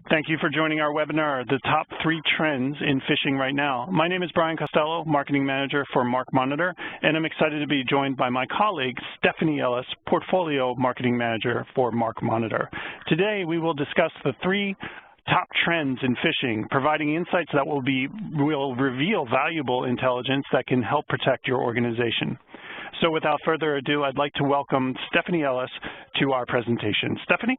Thank you for joining our webinar, The Top 3 Trends in Phishing Right Now. My name is Brian Costello, Marketing Manager for MarkMonitor, and I'm excited to be joined by my colleague, Stefanie Ellis, Portfolio Marketing Manager for MarkMonitor. Today, we will discuss the 3 top trends in phishing, providing insights that will reveal valuable intelligence that can help protect your organization. So without further ado, I'd like to welcome Stefanie Ellis to our presentation. Stefanie?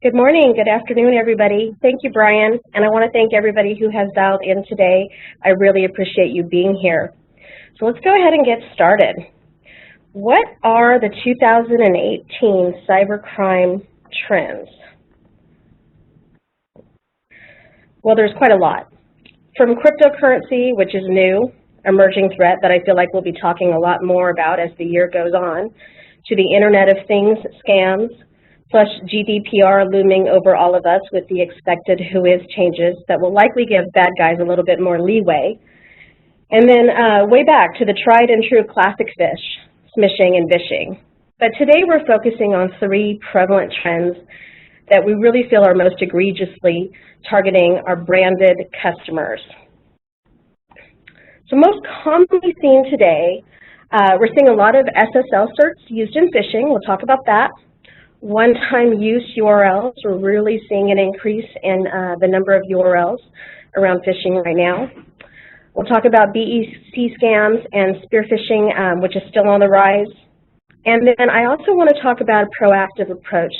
Good morning, good afternoon, everybody. Thank you, Brian, and I want to thank everybody who has dialed in today. I really appreciate you being here. So let's go ahead and get started. What are the 2018 cybercrime trends? Well, there's quite a lot. From cryptocurrency, which is new, emerging threat that I feel like we'll be talking a lot more about as the year goes on, to the Internet of Things scams, plus GDPR looming over all of us with the expected who-is changes that will likely give bad guys a little bit more leeway. And then way back to the tried and true classic fish, smishing and vishing. But today we're focusing on 3 prevalent trends that we really feel are most egregiously targeting our branded customers. So most commonly seen today, we're seeing a lot of SSL certs used in phishing. We'll talk about that. One-time use URLs, we're really seeing an increase in the number of URLs around phishing right now. We'll talk about BEC scams and spear phishing, which is still on the rise. And then I also want to talk about a proactive approach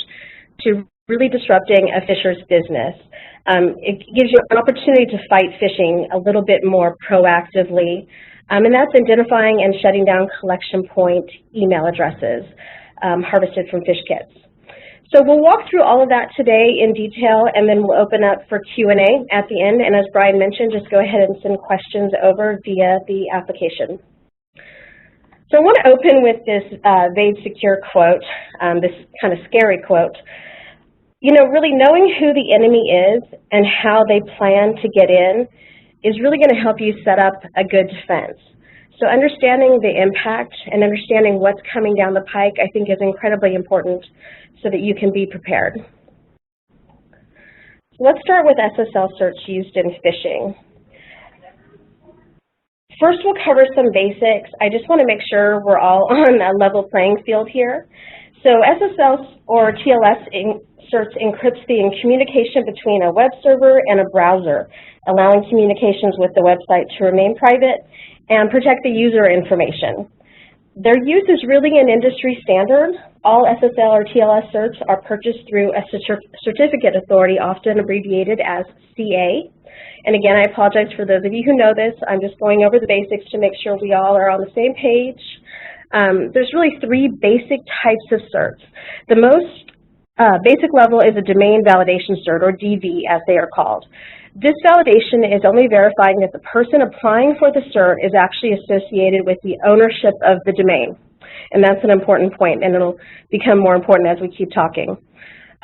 to really disrupting a phisher's business. It gives you an opportunity to fight phishing a little bit more proactively, and that's identifying and shutting down collection point email addresses harvested from phish kits. So we'll walk through all of that today in detail, and then we'll open up for Q&A at the end. And as Brian mentioned, just go ahead and send questions over via the application. So I want to open with this Evade Secure quote, this kind of scary quote. You know, really knowing who the enemy is and how they plan to get in is really going to help you set up a good defense. So understanding the impact and understanding what's coming down the pike, I think, is incredibly important so that you can be prepared. So let's start with SSL certs used in phishing. First, we'll cover some basics. I just want to make sure we're all on a level playing field here. So SSL or TLS certs encrypts the communication between a web server and a browser, allowing communications with the website to remain private and protect the user information. Their use is really an industry standard. All SSL or TLS certs are purchased through a certificate authority, often abbreviated as CA. And again, I apologize for those of you who know this. I'm just going over the basics to make sure we all are on the same page. There's really 3 basic types of certs. The most basic level is a domain validation cert, or DV as they are called. This validation is only verifying that the person applying for the cert is actually associated with the ownership of the domain. And that's an important point, and it'll become more important as we keep talking.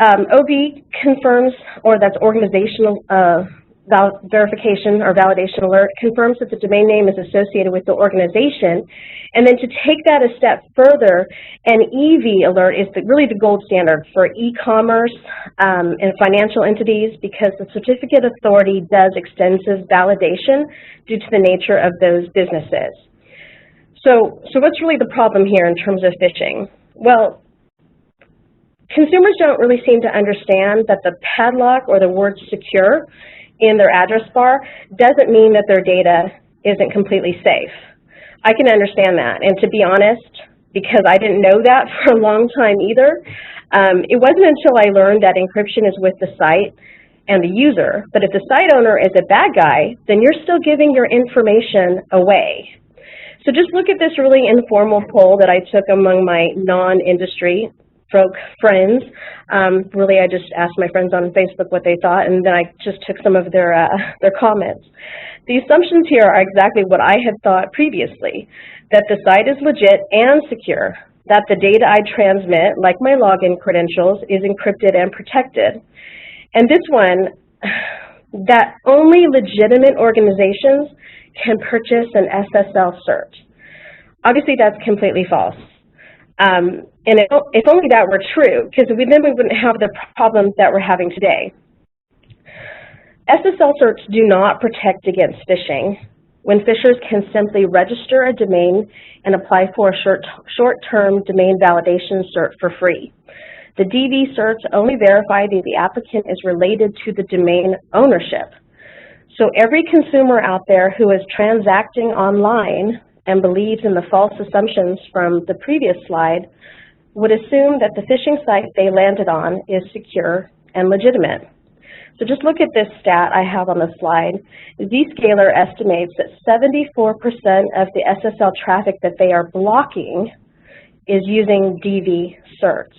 OV confirms, or that's organizational verification or validation alert, confirms that the domain name is associated with the organization. And then to take that a step further, an EV alert is really the gold standard for e-commerce and financial entities, because the certificate authority does extensive validation due to the nature of those businesses. So what's really the problem here in terms of phishing? Well, consumers don't really seem to understand that the padlock or the word secure in their address bar doesn't mean that their data isn't completely safe. I can understand that, and to be honest, because I didn't know that for a long time either, it wasn't until I learned that encryption is with the site and the user. But if the site owner is a bad guy, then you're still giving your information away. So just look at this really informal poll that I took among my non-industry friends. Really, I just asked my friends on Facebook what they thought, and then I just took some of their comments. The assumptions here are exactly what I had thought previously, that the site is legit and secure, that the data I transmit, like my login credentials, is encrypted and protected. And this one, that only legitimate organizations can purchase an SSL cert. Obviously, that's completely false. And if only that were true, because then we wouldn't have the problems that we're having today. SSL certs do not protect against phishing, when phishers can simply register a domain and apply for a short-term domain validation cert for free. The DV certs only verify that the applicant is related to the domain ownership. So every consumer out there who is transacting online and believes in the false assumptions from the previous slide would assume that the phishing site they landed on is secure and legitimate. So just look at this stat I have on the slide. Zscaler estimates that 74% of the SSL traffic that they are blocking is using DV certs.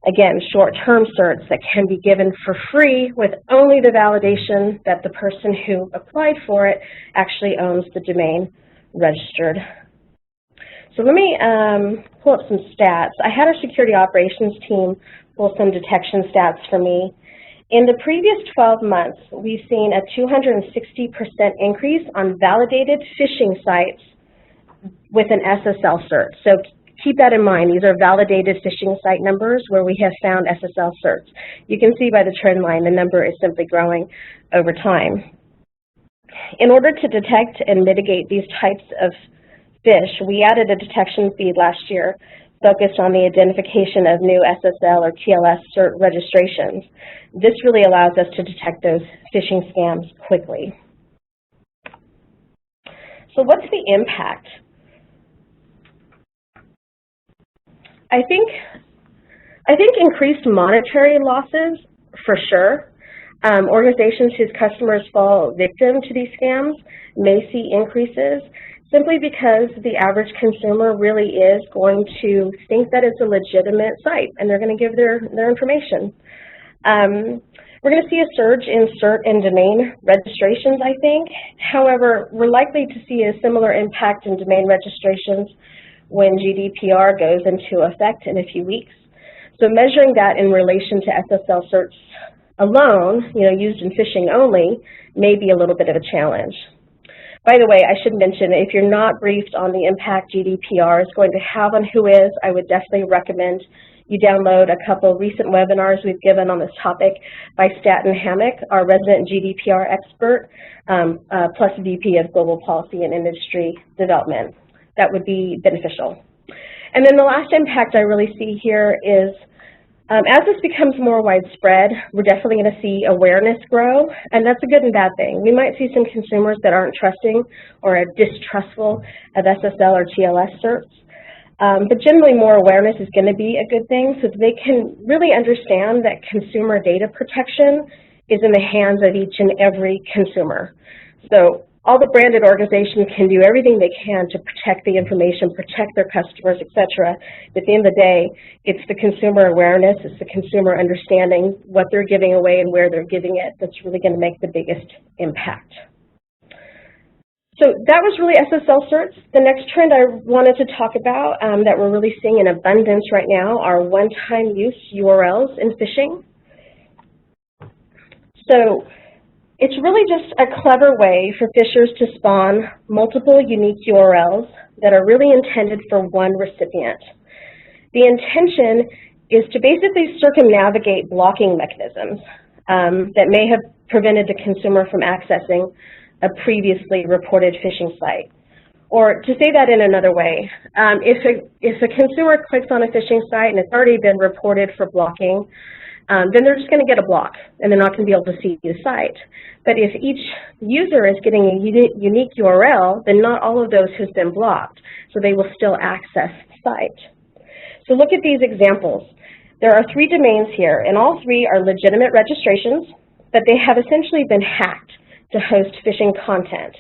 Again, short-term certs that can be given for free with only the validation that the person who applied for it actually owns the domain registered. So let me pull up some stats. I had our security operations team pull some detection stats for me. In the previous 12 months, we've seen a 260% increase on validated phishing sites with an SSL cert. So keep that in mind. These are validated phishing site numbers where we have found SSL certs. You can see by the trend line, the number is simply growing over time. In order to detect and mitigate these types of phish, we added a detection feed last year focused on the identification of new SSL or TLS cert registrations. This really allows us to detect those phishing scams quickly. So what's the impact? I think increased monetary losses, for sure. Organizations whose customers fall victim to these scams may see increases simply because the average consumer really is going to think that it's a legitimate site and they're going to give their information. We're going to see a surge in cert and domain registrations, I think. However, we're likely to see a similar impact in domain registrations when GDPR goes into effect in a few weeks. So measuring that in relation to SSL certs alone, used in phishing only, may be a little bit of a challenge. By the way, I should mention, if you're not briefed on the impact GDPR is going to have on WHOIS, I would definitely recommend you download a couple recent webinars we've given on this topic by Staten Hammock, our resident GDPR expert, plus VP of Global Policy and Industry Development. That would be beneficial. And then the last impact I really see here is as this becomes more widespread, we're definitely going to see awareness grow, and that's a good and bad thing. We might see some consumers that aren't trusting or are distrustful of SSL or TLS certs, but generally more awareness is going to be a good thing so that they can really understand that consumer data protection is in the hands of each and every consumer. So all the branded organizations can do everything they can to protect the information, protect their customers, etc. But at the end of the day, it's the consumer awareness, it's the consumer understanding what they're giving away and where they're giving it that's really going to make the biggest impact. So that was really SSL certs. The next trend I wanted to talk about that we're really seeing in abundance right now are one-time use URLs in phishing. So it's really just a clever way for phishers to spawn multiple unique URLs that are really intended for one recipient. The intention is to basically circumnavigate blocking mechanisms that may have prevented the consumer from accessing a previously reported phishing site. Or to say that in another way, if a consumer clicks on a phishing site and it's already been reported for blocking, then they're just going to get a block, and they're not going to be able to see the site. But if each user is getting a unique URL, then not all of those has been blocked, so they will still access the site. So look at these examples. There are 3 domains here, and all 3 are legitimate registrations, but they have essentially been hacked to host phishing content.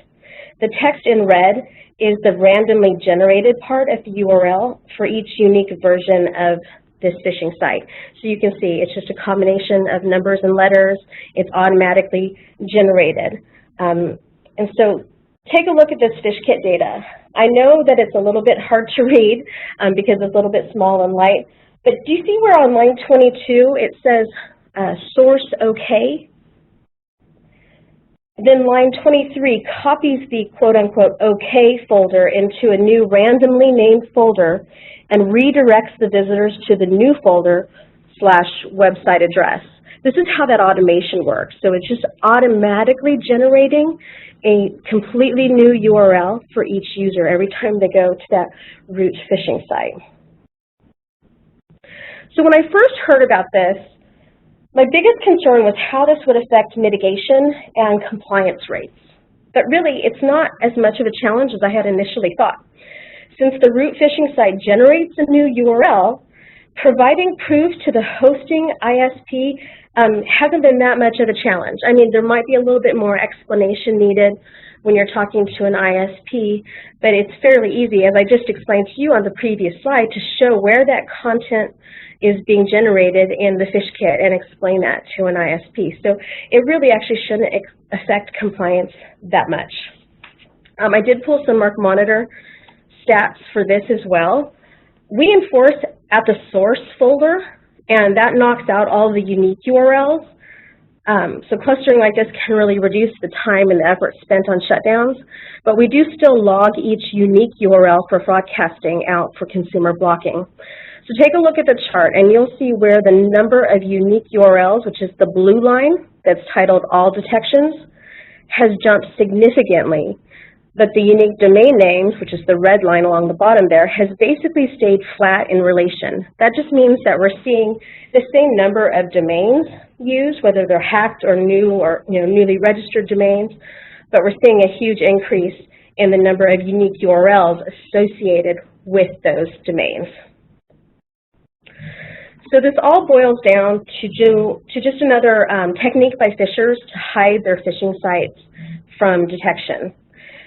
The text in red is the randomly generated part of the URL for each unique version of this phishing site. So you can see it's just a combination of numbers and letters. It's automatically generated. And so take a look at this PhishKit data. I know that it's a little bit hard to read because it's a little bit small and light, but do you see where on line 22 it says source OK? Then line 23 copies the quote-unquote OK folder into a new randomly named folder and redirects the visitors to the new folder / website address. This is how that automation works. So it's just automatically generating a completely new URL for each user every time they go to that root phishing site. So when I first heard about this, my biggest concern was how this would affect mitigation and compliance rates. But really, it's not as much of a challenge as I had initially thought. Since the root phishing site generates a new URL, providing proof to the hosting ISP hasn't been that much of a challenge. I mean, there might be a little bit more explanation needed when you're talking to an ISP, but it's fairly easy, as I just explained to you on the previous slide, to show where that content is being generated in the fish kit and explain that to an ISP. So it really actually shouldn't affect compliance that much. I did pull some MarkMonitor stats for this as well. We enforce at the source folder, and that knocks out all the unique URLs. So clustering like this can really reduce the time and the effort spent on shutdowns, but we do still log each unique URL for broadcasting out for consumer blocking. So take a look at the chart, and you'll see where the number of unique URLs, which is the blue line that's titled All Detections, has jumped significantly. But the unique domain names, which is the red line along the bottom there, has basically stayed flat in relation. That just means that we're seeing the same number of domains used, whether they're hacked or new or newly registered domains, but we're seeing a huge increase in the number of unique URLs associated with those domains. So this all boils down to just another technique by phishers to hide their phishing sites from detection.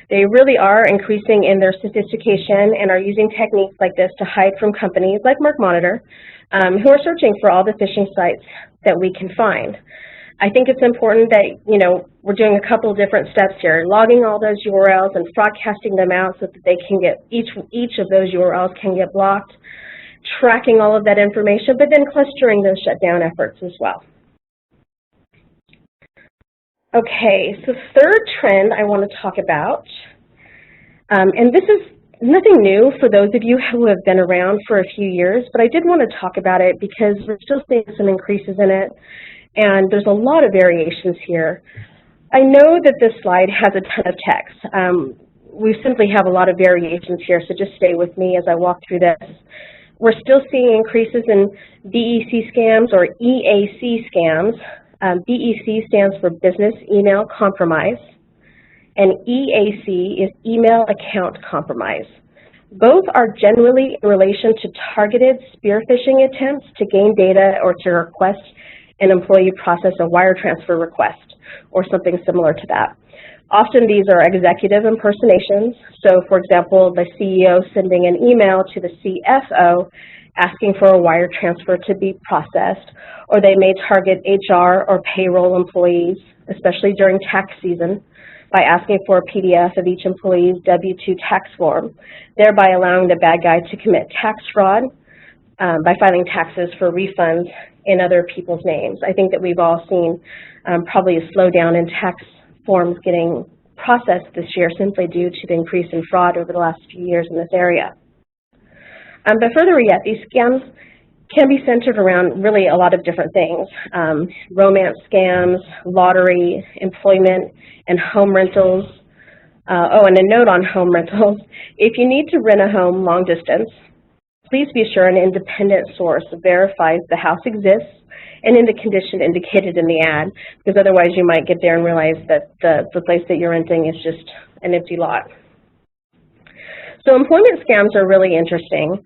They really are increasing in their sophistication and are using techniques like this to hide from companies like MarkMonitor who are searching for all the phishing sites that we can find. I think it's important that, we're doing a couple of different steps here, logging all those URLs and broadcasting them out so that they can get, each of those URLs can get blocked, tracking all of that information, but then clustering those shutdown efforts as well. Okay, so third trend I want to talk about, and this is nothing new for those of you who have been around for a few years, but I did want to talk about it because we're still seeing some increases in it, and there's a lot of variations here. I know that this slide has a ton of text. We simply have a lot of variations here, so just stay with me as I walk through this. We're still seeing increases in BEC scams or EAC scams. BEC stands for Business Email Compromise, and EAC is Email Account Compromise. Both are generally in relation to targeted spear phishing attempts to gain data or to request an employee process a wire transfer request or something similar to that. Often these are executive impersonations. So for example, the CEO sending an email to the CFO asking for a wire transfer to be processed, or they may target HR or payroll employees, especially during tax season, by asking for a PDF of each employee's W-2 tax form, thereby allowing the bad guy to commit tax fraud by filing taxes for refunds in other people's names. I think that we've all seen probably a slowdown in tax forms getting processed this year simply due to the increase in fraud over the last few years in this area. But further yet, these scams can be centered around really a lot of different things. Romance scams, lottery, employment, and home rentals. And a note on home rentals. If you need to rent a home long distance, please be sure an independent source verifies the house exists and in the condition indicated in the ad, because otherwise you might get there and realize that the place that you're renting is just an empty lot. So employment scams are really interesting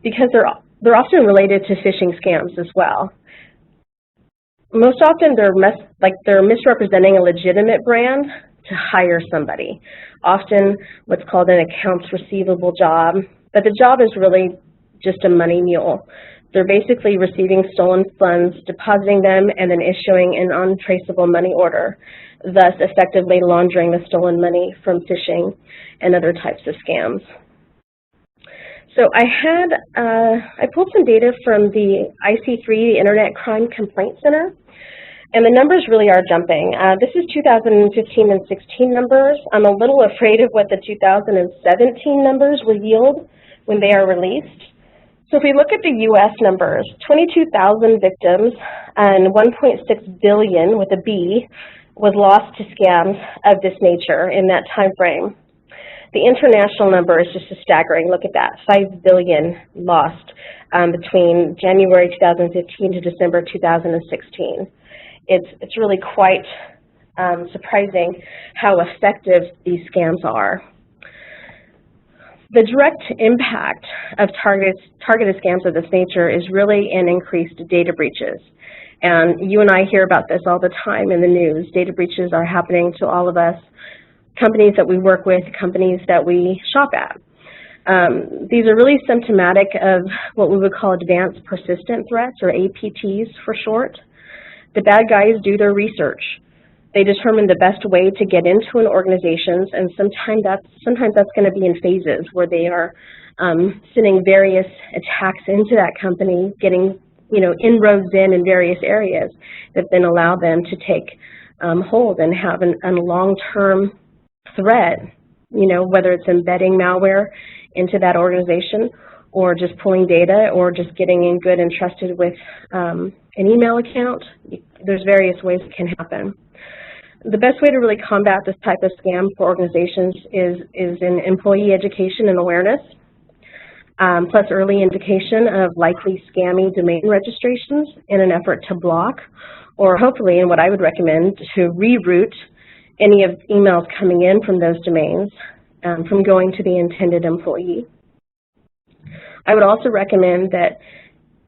because they're often related to phishing scams as well. Most often they're misrepresenting a legitimate brand to hire somebody, often what's called an accounts receivable job, but the job is really just a money mule. They're basically receiving stolen funds, depositing them, and then issuing an untraceable money order, thus effectively laundering the stolen money from phishing and other types of scams. So I pulled some data from the IC3, the Internet Crime Complaint Center, and the numbers really are jumping. This is 2015 and 16 numbers. I'm a little afraid of what the 2017 numbers will yield when they are released. So if we look at the U.S. numbers, 22,000 victims and 1.6 billion with a B was lost to scams of this nature in that time frame. The international number is just a staggering. Look at that, 5 billion lost between January 2015 to December 2016. It's really quite surprising how effective these scams are. The direct impact of targeted scams of this nature is really in increased data breaches. And you and I hear about this all the time in the news. Data breaches are happening to all of us, companies that we work with, companies that we shop at. These are really symptomatic of what we would call advanced persistent threats, or APTs for short. The bad guys do their research. They determine the best way to get into an organization, and sometimes that's going to be in phases where they are sending various attacks into that company, getting inroads in various areas that then allow them to take hold and have a long-term threat, whether it's embedding malware into that organization or just pulling data or just getting in good and trusted with an email account. There's various ways it can happen. The best way to really combat this type of scam for organizations is in employee education and awareness, plus early indication of likely scammy domain registrations in an effort to block, or hopefully, and what I would recommend, to reroute any of emails coming in from those domains from going to the intended employee. I would also recommend that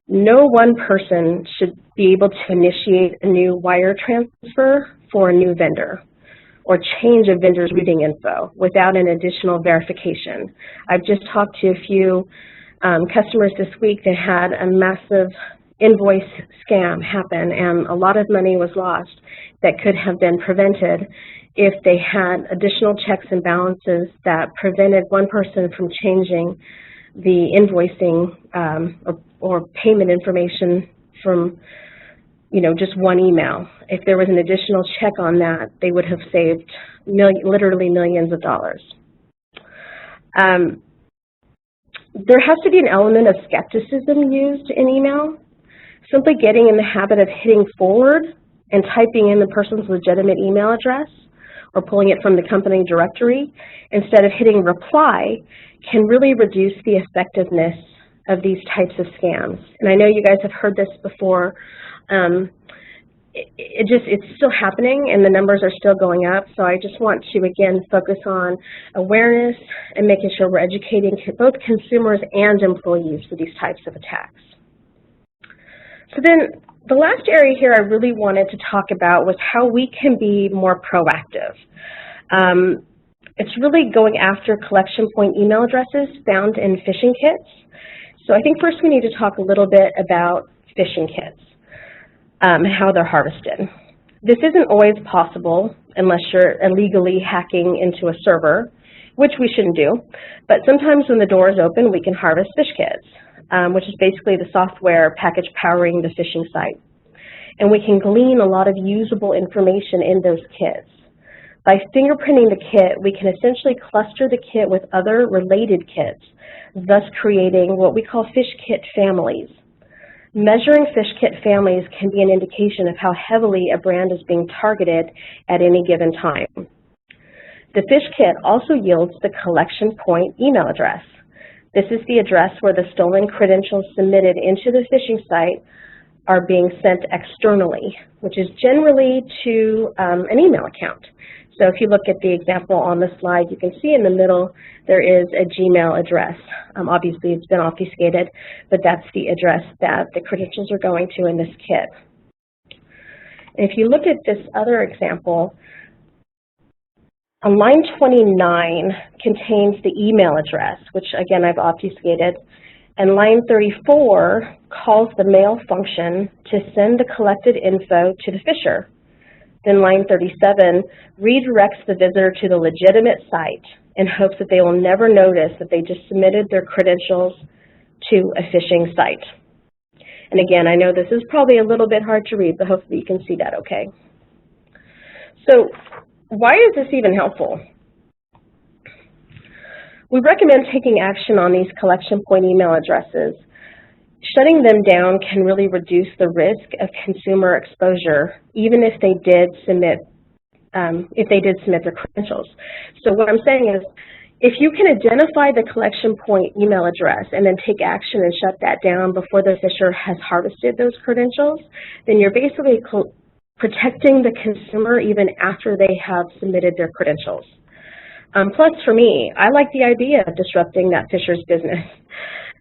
no one person should be able to initiate a new wire transfer for a new vendor or change a vendor's routing info without an additional verification. I've just talked to a few customers this week that had a massive invoice scam happen, and a lot of money was lost that could have been prevented if they had additional checks and balances that prevented one person from changing the invoicing or payment information from just one email. If there was an additional check on that, they would have saved literally millions of dollars. There has to be an element of skepticism used in email. Simply getting in the habit of hitting forward and typing in the person's legitimate email address or pulling it from the company directory instead of hitting reply can really reduce the effectiveness of these types of scams. And I know you guys have heard this before. It's still happening and the numbers are still going up, so I just want to again focus on awareness and making sure we're educating both consumers and employees for these types of attacks. So then the last area here I really wanted to talk about was how we can be more proactive. It's really going after collection point email addresses found in phishing kits. So I think first we need to talk a little bit about phishing kits. How they're harvested. This isn't always possible unless you're illegally hacking into a server, which we shouldn't do, but sometimes when the door is open, we can harvest phish kits, which is basically the software package powering the phishing site. And we can glean a lot of usable information in those kits. By fingerprinting the kit, we can essentially cluster the kit with other related kits, thus creating what we call phish kit families. Measuring phish kit families can be an indication of how heavily a brand is being targeted at any given time. The phish kit also yields the collection point email address. This is the address where the stolen credentials submitted into the phishing site are being sent externally, which is generally to an email account. So if you look at the example on the slide, you can see in the middle there is a Gmail address. Obviously, it's been obfuscated, but that's the address that the credentials are going to in this kit. And if you look at this other example, on line 29 contains the email address, which again I've obfuscated, and line 34 calls the mail function to send the collected info to the phisher. Then line 37 redirects the visitor to the legitimate site in hopes that they will never notice that they just submitted their credentials to a phishing site. And again, I know this is probably a little bit hard to read, but hopefully you can see that okay. So why is this even helpful? We recommend taking action on these collection point email addresses shutting them down can really reduce the risk of consumer exposure, even if they did submit their credentials. So what I'm saying is, if you can identify the collection point email address and then take action and shut that down before the phisher has harvested those credentials, then you're basically protecting the consumer even after they have submitted their credentials. Plus, for me, I like the idea of disrupting that phisher's business.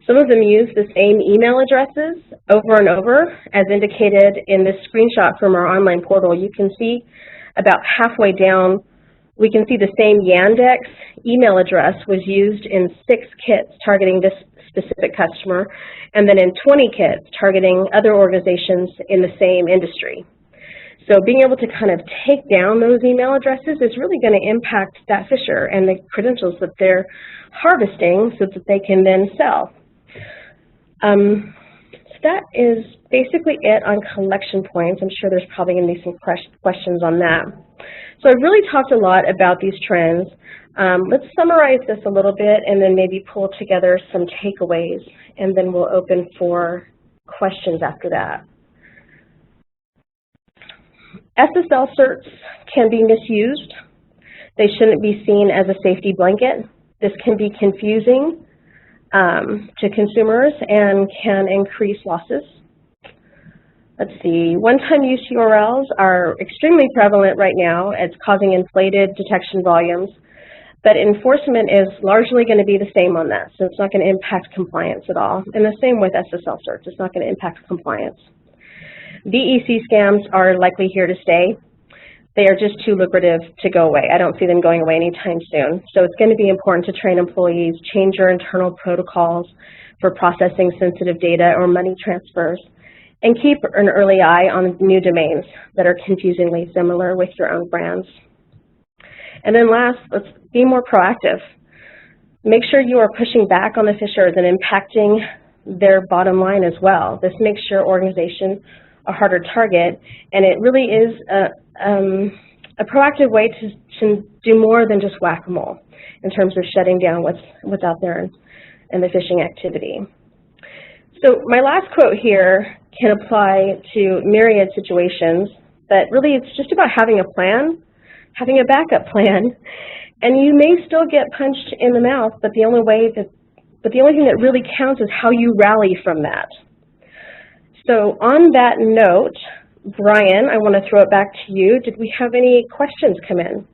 Some of them use the same email addresses over and over, as indicated in this screenshot from our online portal. You can see about halfway down, we can see the same Yandex email address was used in 6 kits targeting this specific customer, and then in 20 kits targeting other organizations in the same industry. So being able to kind of take down those email addresses is really going to impact that phisher and the credentials that they're harvesting so that they can then sell. So that is basically it on collection points. I'm sure there's probably going to be some questions on that. So I've really talked a lot about these trends. Let's summarize this a little bit and then maybe pull together some takeaways, and then we'll open for questions after that. SSL certs can be misused. They shouldn't be seen as a safety blanket. This can be confusing to consumers and can increase losses. Let's see, one-time use URLs are extremely prevalent right now. It's causing inflated detection volumes, but enforcement is largely going to be the same on that, so it's not going to impact compliance at all. And the same with SSL certs, it's not going to impact compliance. DEC scams are likely here to stay. They are just too lucrative to go away. I don't see them going away anytime soon. So it's going to be important to train employees, change your internal protocols for processing sensitive data or money transfers, and keep an early eye on new domains that are confusingly similar with your own brands. And then last, let's be more proactive. Make sure you are pushing back on the phishers and impacting their bottom line as well. This makes your organization a harder target, and it really is a proactive way to do more than just whack-a-mole in terms of shutting down what's out there in the phishing activity. So my last quote here can apply to myriad situations, but really it's just about having a plan, having a backup plan, and you may still get punched in the mouth, but the only thing that really counts is how you rally from that. So on that note, Brian, I want to throw it back to you. Did we have any questions come in?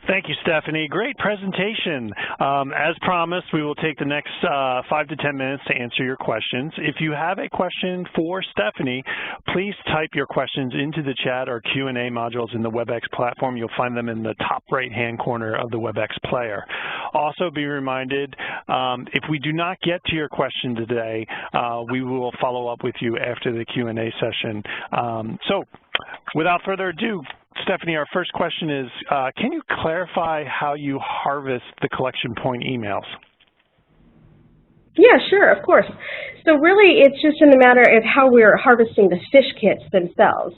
Thank you, Stephanie. Great presentation. As promised, we will take the next 5 to 10 minutes to answer your questions. If you have a question for Stephanie, please type your questions into the chat or Q&A modules in the WebEx platform. You'll find them in the top right-hand corner of the WebEx player. Also, be reminded, if we do not get to your question today, we will follow up with you after the Q&A session. So, without further ado, Stephanie, our first question is, can you clarify how you harvest the collection point emails? Yeah, sure, of course. So really, it's just in the matter of how we're harvesting the fish kits themselves.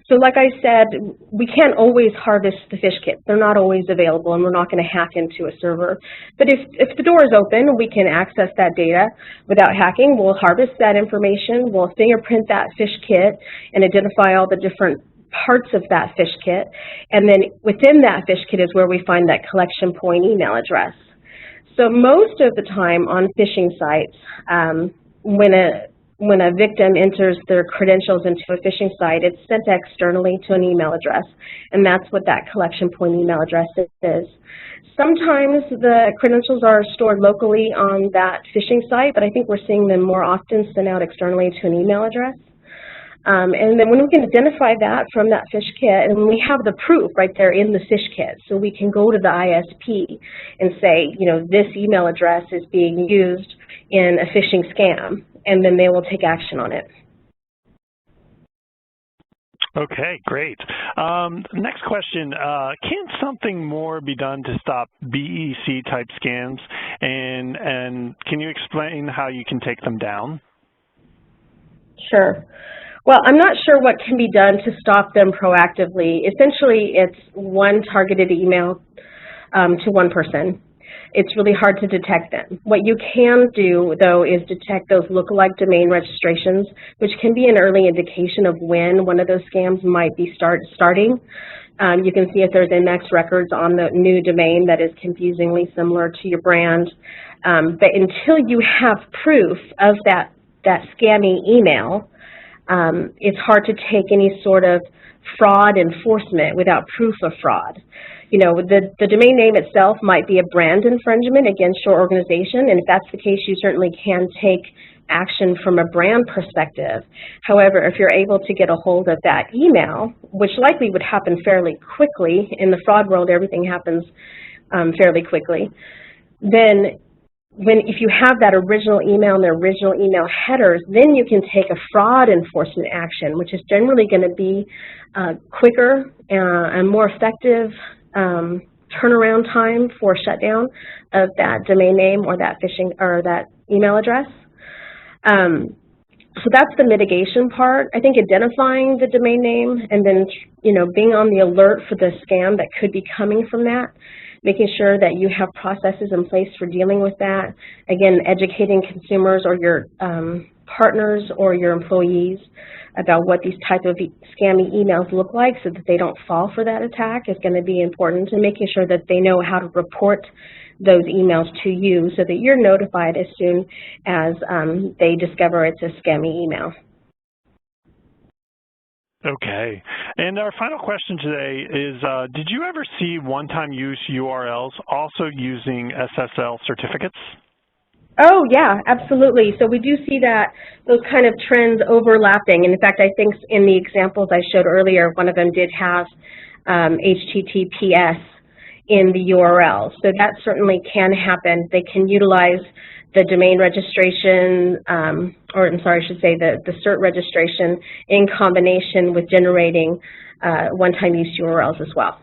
So like I said, we can't always harvest the fish kits. They're not always available, and we're not going to hack into a server. But if the door is open, we can access that data without hacking. We'll harvest that information. We'll fingerprint that fish kit and identify all the different parts of that fish kit, and then within that fish kit is where we find that collection point email address. So most of the time on phishing sites, when a victim enters their credentials into a phishing site, it's sent externally to an email address, and that's what that collection point email address is. Sometimes the credentials are stored locally on that phishing site, but I think we're seeing them more often sent out externally to an email address. And then when we can identify that from that fish kit, and we have the proof right there in the fish kit, so we can go to the ISP and say, you know, this email address is being used in a phishing scam, and then they will take action on it. Okay, great. Next question, can something more be done to stop BEC-type scams, and can you explain how you can take them down? Sure. Well, I'm not sure what can be done to stop them proactively. Essentially, it's one targeted email to one person. it's really hard to detect them. What you can do, though, is detect those lookalike domain registrations, which can be an early indication of when one of those scams might be starting. You can see if there's index records on the new domain that is confusingly similar to your brand. But until you have proof of that scammy email, it's hard to take any sort of fraud enforcement without proof of fraud. You know, the domain name itself might be a brand infringement against your organization, and if that's the case, you certainly can take action from a brand perspective. However, if you're able to get a hold of that email, which likely would happen fairly quickly, in the fraud world everything happens fairly quickly, then if you have that original email and the original email headers, then you can take a fraud enforcement action, which is generally going to be quicker and more effective turnaround time for shutdown of that domain name or that phishing or that email address. So that's the mitigation part. I think identifying the domain name and then, you know, being on the alert for the scam that could be coming from that, making sure that you have processes in place for dealing with that. Again, educating consumers or your partners or your employees about what these type of scammy emails look like so that they don't fall for that attack is going to be important, and making sure that they know how to report those emails to you so that you're notified as soon as they discover it's a scammy email. Okay. And our final question today is, did you ever see one-time use URLs also using SSL certificates? Oh, yeah, absolutely. So we do see that those kind of trends overlapping. And in fact, I think in the examples I showed earlier, one of them did have HTTPS in the URL. So that certainly can happen. They can utilize the domain registration, or I'm sorry, I should say the cert registration in combination with generating one-time use URLs as well.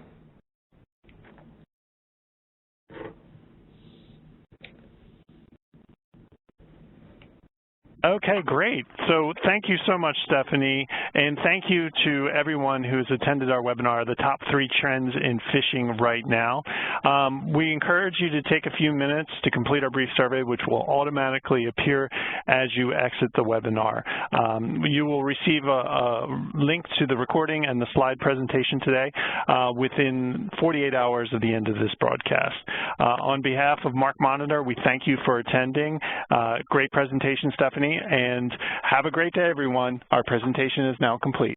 Okay, great. So thank you so much, Stefanie, and thank you to everyone who's attended our webinar, The Top 3 Trends in Phishing Right Now. We encourage you to take a few minutes to complete our brief survey, which will automatically appear as you exit the webinar. You will receive a link to the recording and the slide presentation today within 48 hours of the end of this broadcast. On behalf of MarkMonitor, we thank you for attending. Great presentation, Stefanie. And have a great day, everyone. Our presentation is now complete.